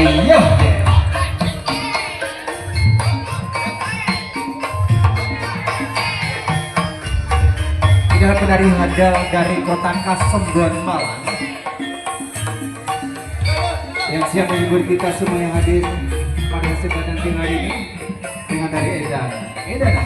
Ayo. Inilah penari handal dari Kota Kasembon Malang yang siap menghibur kita semua yang hadir pada kesempatan siang hari ini dengan dari Edan. Edan.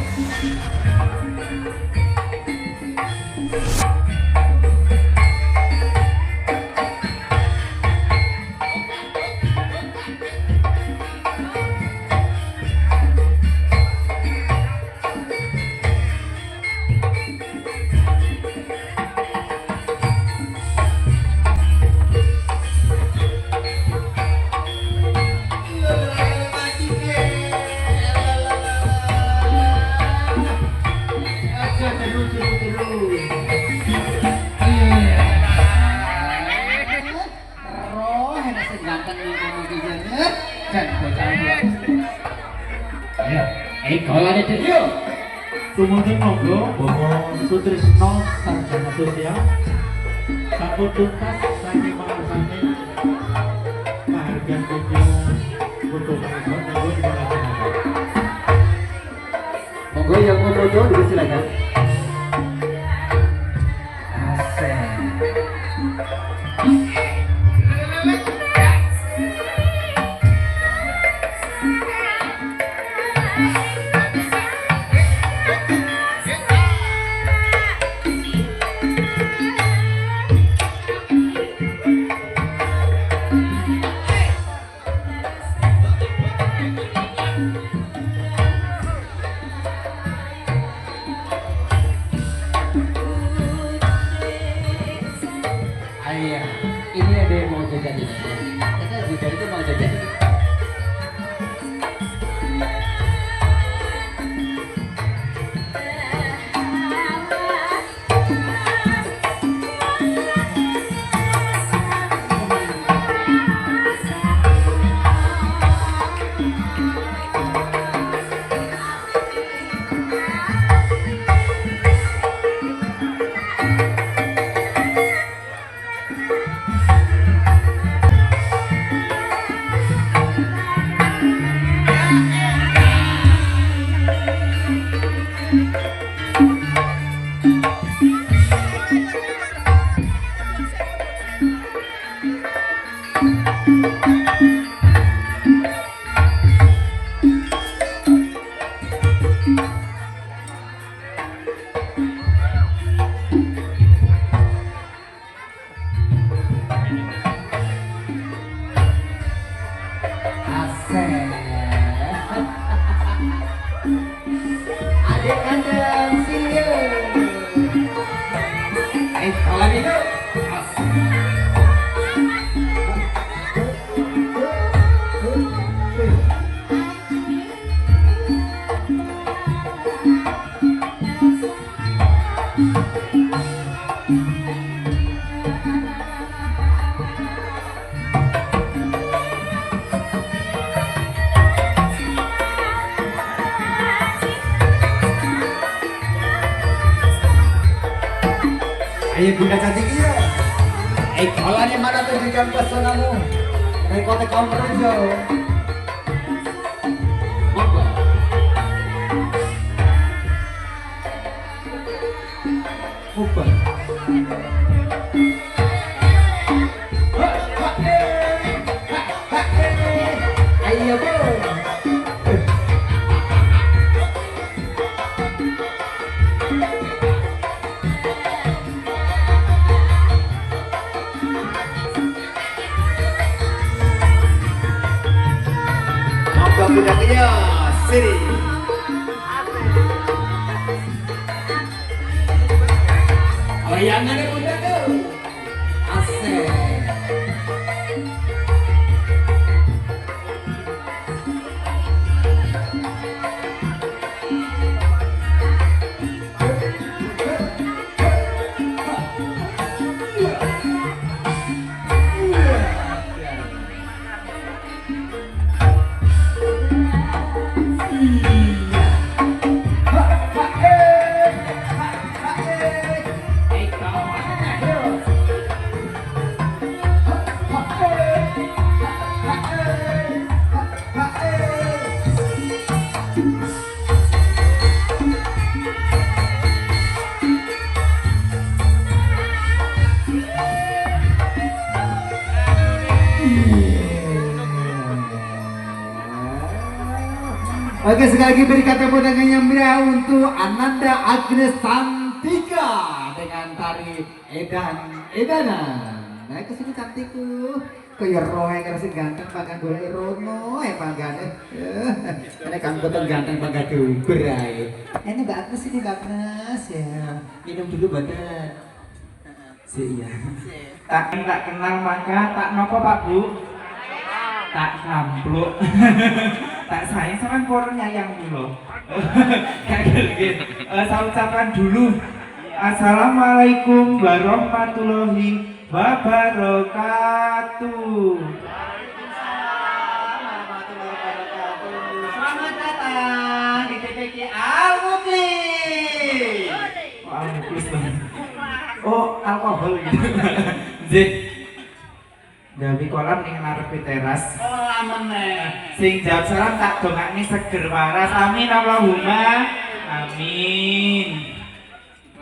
Kalau ada dia, Sumangga monggo Bapak Sutrisno Sarjana Sosial sampun tuntas saking mangarsane pahargyan kunjung foto punika monggo dipunlaksanakan. Monggo yang mau foto dipersilakan. Asik. ayah, ini ada yang mau jajan ini. Kita juga itu mau jajan ini. Adik-adik sini. Kalau itu ayo bunda cantik iya. Kalau ini mana tunjukkan pesonamu. Rekode kaum kerja. Monggo. Bukan. Ayo bu. Budaknya sini. Layangannya budak tuh. Asik. Oke, sekali lagi beri kata undangan yang meriah untuk Ananda Agnes Santika dengan tari Edanan. Nah, kesini cantikku. Kaya rohe karo sing ganteng panggan golek rono panggane. Nek kan boten ganteng panggan duber ae. Ini Mbak Agnes ini Mbak Agnes ya. Minum dulu badan. Si iya. Tak kenal maka tak nopo Pak Bu. Tak nampluk. Tak sayang sama koron nyayang dulu. Kayak gitu. Saya ucapkan dulu. Assalamualaikum warahmatullahi wabarakatuh. Selamat datang di TPK Al-Muklis. Oh, alkohol gitu. Zit. Gawe kolam ning ngarepe teras. Kolam meneh. Sing jawab salam tak dongakne seger waras. Amin Allahumma. Amin.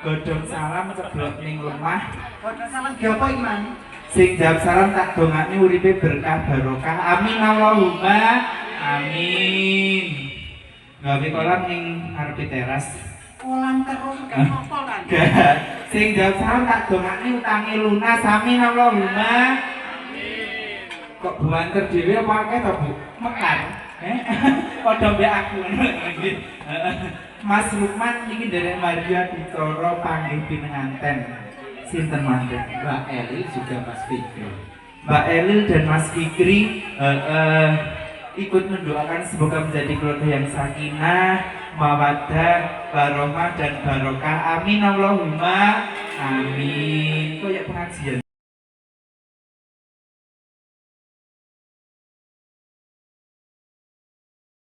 Godhong salam ceblok ning lemah. Godhong salam ge apa iki, Man? Sing jawab salam tak dongakne uripe berkah barokah. Amin Allahumma. Amin. Gawe kolam ning ngarepe teras. Kolam terus kan apa kan? Sing jawab salam tak dongakne utange lunas. Amin Allahumma. Kok buanter dhewe apa akeh to, Bu? Mekar. Padha mbek aku ngono. Mas Lukman iki nderek Maria Ditoro panggih pinenganten. Sinten mantep? Mbak Elil juga Mas Fikri. Mbak Elil dan Mas Fikri ikut mendoakan semoga menjadi keluarga yang sakinah, mawaddah, warohmah dan barokah. Amin Allahumma. Amin. Kayak pengajian.